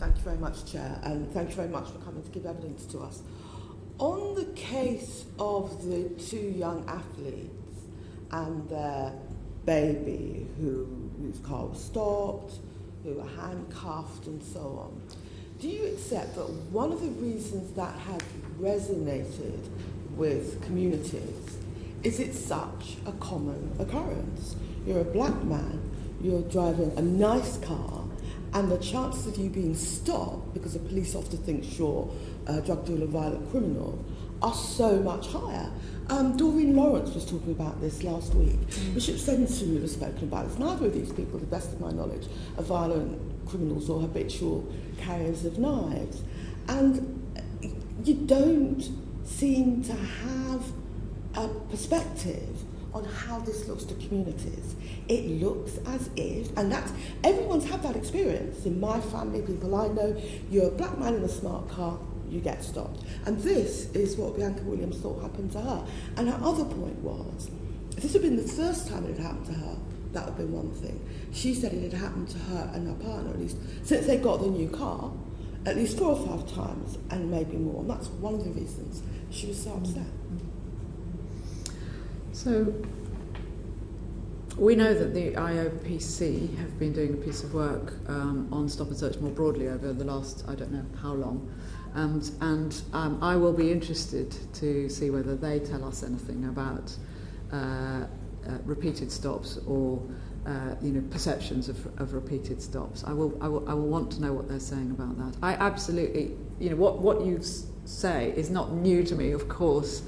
Thank you very much, Chair, and thank you very much for coming to give evidence to us. On the case of the two young athletes and their baby whose car was stopped, who were handcuffed and so on, do you accept that one of the reasons that has resonated with communities is it's such a common occurrence? You're a black man, you're driving a nice car, and the chances of you being stopped because a police officer thinks you're a drug dealer, violent criminal, are so much higher. Doreen Lawrence was talking about this last week. Bishop Sensu has spoken about this. Neither of these people, to the best of my knowledge, are violent criminals or habitual carriers of knives. And you don't seem to have a perspective on how this looks to communities. It looks as if, and that's, everyone's had that experience. In my family, people I know, you're a black man in a smart car, you get stopped. And this is what Bianca Williams thought happened to her. And her other point was, if this had been the first time it had happened to her, that would have been one thing. She said it had happened to her and her partner, at least, since they got the new car, at least 4 or 5 times, and maybe more. And that's one of the reasons she was so upset. So, we know that the IOPC have been doing a piece of work on stop and search more broadly over the last, I don't know how long, and I will be interested to see whether they tell us anything about repeated stops or perceptions of repeated stops. I will want to know what they're saying about that. I absolutely, what you say is not new to me, of course.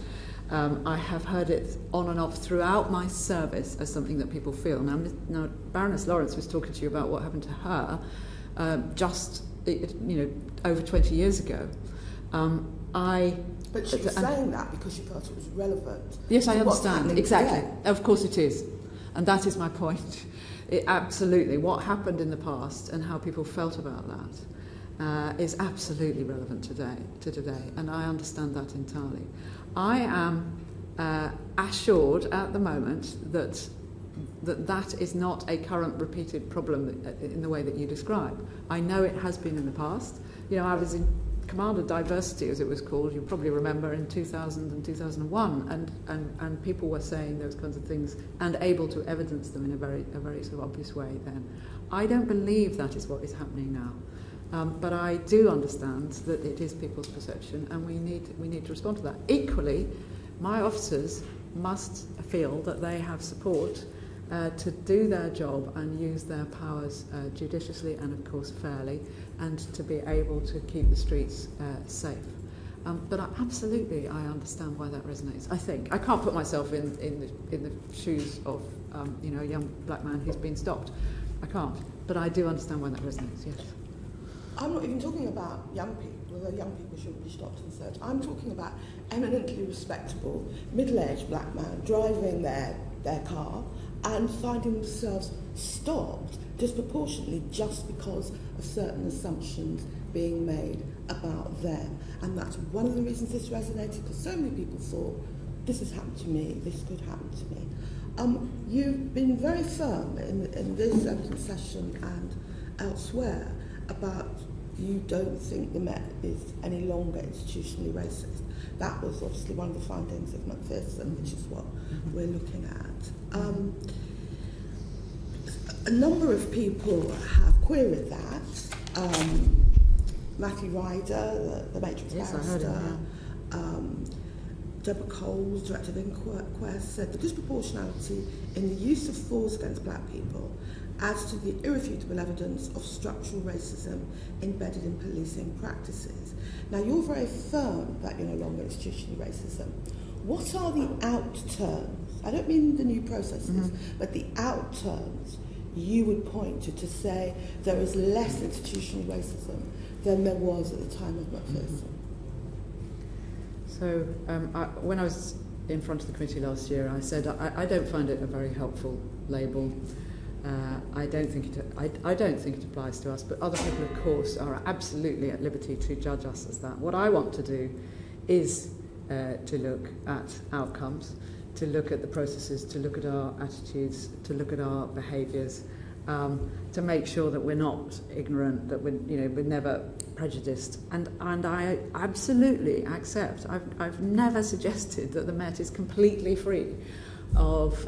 I have heard it on and off throughout my service as something that people feel. Now Baroness Lawrence was talking to you about what happened to her over 20 years ago. But she was saying that because she felt it was relevant. Yes, I understand. Exactly. Today. Of course it is. And that is my point. Absolutely. What happened in the past and how people felt about that is absolutely relevant to today. And I understand that entirely. I am assured at the moment that is not a current repeated problem in the way that you describe. I know it has been in the past. I was in command of diversity, as it was called, you probably remember, in 2000 and 2001, and people were saying those kinds of things and able to evidence them in a very sort of obvious way then. I don't believe that is what is happening now. But I do understand that it is people's perception, and we need to respond to that. Equally, my officers must feel that they have support to do their job and use their powers judiciously and, of course, fairly, and to be able to keep the streets safe. But I understand why that resonates. I think I can't put myself in the shoes of a young black man who's been stopped. I can't, but I do understand why that resonates. Yes. I'm not even talking about young people, although young people shouldn't be stopped and searched. I'm talking about eminently respectable, middle-aged black man driving their car and finding themselves stopped disproportionately just because of certain assumptions being made about them. And that's one of the reasons this resonated, because so many people thought, this has happened to me, this could happen to me. You've been very firm in this evidence session and elsewhere about you don't think the Met is any longer institutionally racist. That was obviously one of the findings of Macpherson, which is what we're looking at. A number of people have queried that. Matthew Ryder, the Matrix barrister, Deborah Coles, Director of Inquest, said the disproportionality in the use of force against black people adds to the irrefutable evidence of structural racism embedded in policing practices. Now, you're very firm that you're no longer institutionally racism. What are the outturns? I don't mean the new processes, but the outturns you would point to say there is less institutional racism than there was at the time of Macpherson. So when I was in front of the committee last year, I said I don't find it a very helpful label. I don't think it applies to us, but other people, of course, are absolutely at liberty to judge us as that. What I want to do is to look at outcomes, to look at the processes, to look at our attitudes, to look at our behaviours, to make sure that we're not ignorant, that we're never prejudiced. And I absolutely accept. I've never suggested that the Met is completely free of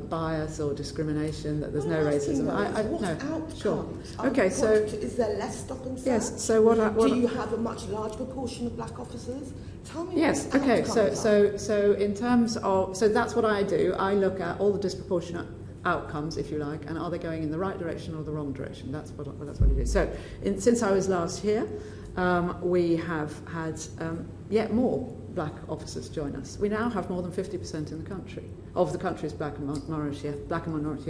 bias or discrimination, that there's no racism. Okay, so is there less stop and search? Yes. So do you have a much larger proportion of black officers? Tell me. Yes. Okay. So in terms of that's what I do. I look at all the disproportionate outcomes, if you like, and are they going in the right direction or the wrong direction? That's what I do. So since I was last here, we have had yet more black officers join us. We now have more than 50% in the country of the country's black and minority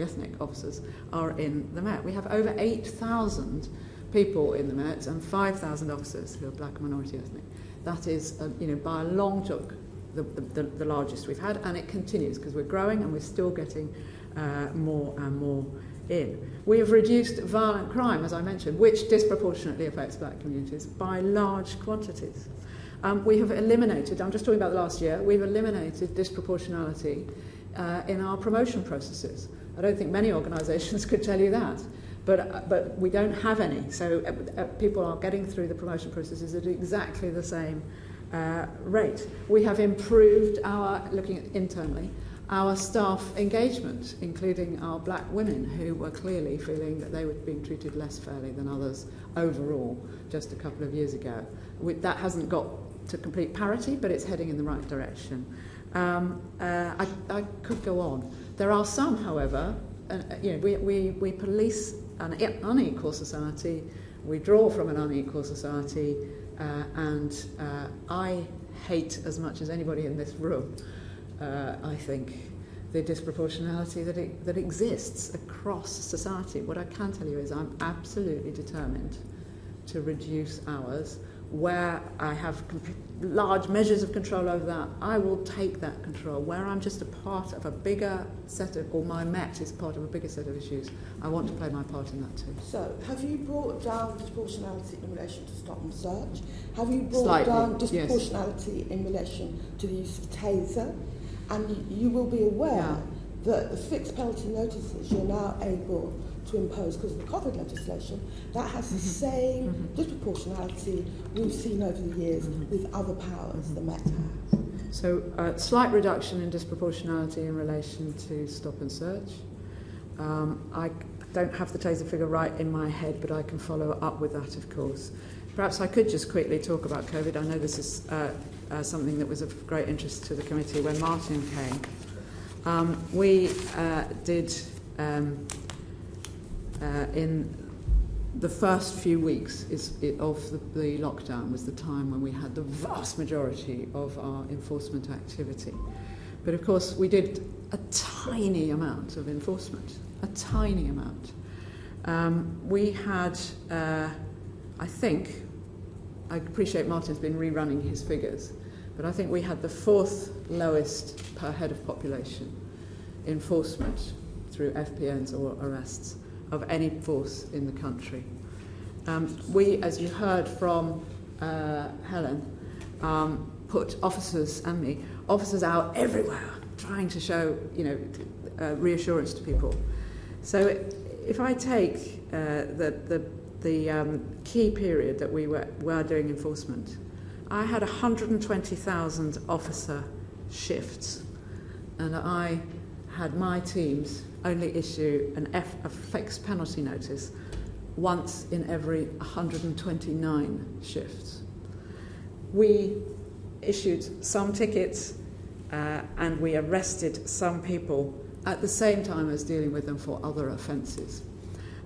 ethnic officers are in the Met. We have over 8,000 people in the Met and 5,000 officers who are black and minority ethnic. That is, by a long chalk, the largest we've had, and it continues because we're growing and we're still getting more and more in. We have reduced violent crime, as I mentioned, which disproportionately affects black communities, by large quantities. We have eliminated, I'm just talking about the last year, we've eliminated disproportionality in our promotion processes. I don't think many organisations could tell you that, but we don't have any. So people are getting through the promotion processes at exactly the same rate. We have improved looking at internally, our staff engagement, including our black women who were clearly feeling that they were being treated less fairly than others overall just a couple of years ago. That hasn't got to complete parity, but it's heading in the right direction. I could go on. There are some, however, we police an unequal society, we draw from an unequal society, and I hate as much as anybody in this room, I think, the disproportionality that exists across society. What I can tell you is I'm absolutely determined to reduce ours. Where I have large measures of control over that, I will take that control. Where I'm just a part of a bigger set of, or my Met is part of a bigger set of issues, I want to play my part in that too. So, have you brought down disproportionality in relation to stop and search? Have you brought down disproportionality in relation to the use of taser? And you will be aware that the fixed penalty notices you're now able to impose because of the COVID legislation, that has the same disproportionality we've seen over the years with other powers the Met has. So slight reduction in disproportionality in relation to stop and search. I don't have the taser figure right in my head, but I can follow up with that, of course. Perhaps I could just quickly talk about COVID. I know this is something that was of great interest to the committee when Martin came. We did... in the first few weeks of the lockdown was the time when we had the vast majority of our enforcement activity. But of course we did a tiny amount of enforcement, a tiny amount. We had, I appreciate Martin's been rerunning his figures, but I think we had the fourth lowest per head of population enforcement through FPNs or arrests of any force in the country. We, as you heard from Helen, put officers out everywhere, trying to show, reassurance to people. So, if I take the key period that we were doing enforcement, I had 120,000 officer shifts, and I had my teams only issue a fixed penalty notice once in every 129 shifts. We issued some tickets and we arrested some people at the same time as dealing with them for other offences.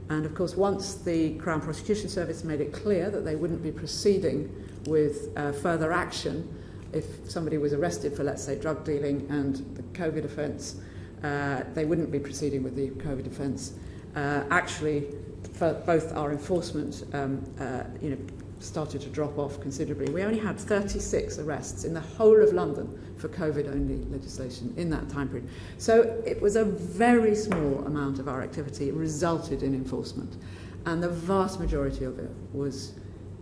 And of course, once the Crown Prosecution Service made it clear that they wouldn't be proceeding with further action if somebody was arrested for, let's say, drug dealing and the COVID offence, they wouldn't be proceeding with the COVID offence. Actually, both our enforcement, started to drop off considerably. We only had 36 arrests in the whole of London for COVID-only legislation in that time period. So it was a very small amount of our activity resulted in enforcement, and the vast majority of it was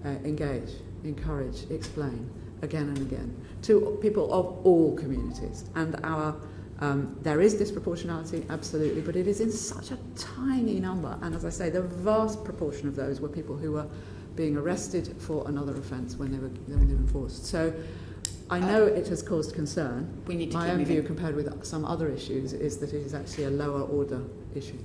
engage, encourage, explain, again and again, to people of all communities. And our There is disproportionality, absolutely, but it is in such a tiny number. And as I say, the vast proportion of those were people who were being arrested for another offence when they were enforced. So I know it has caused concern. We need to My keep own moving. view, compared with some other issues, is that it is actually a lower order issue.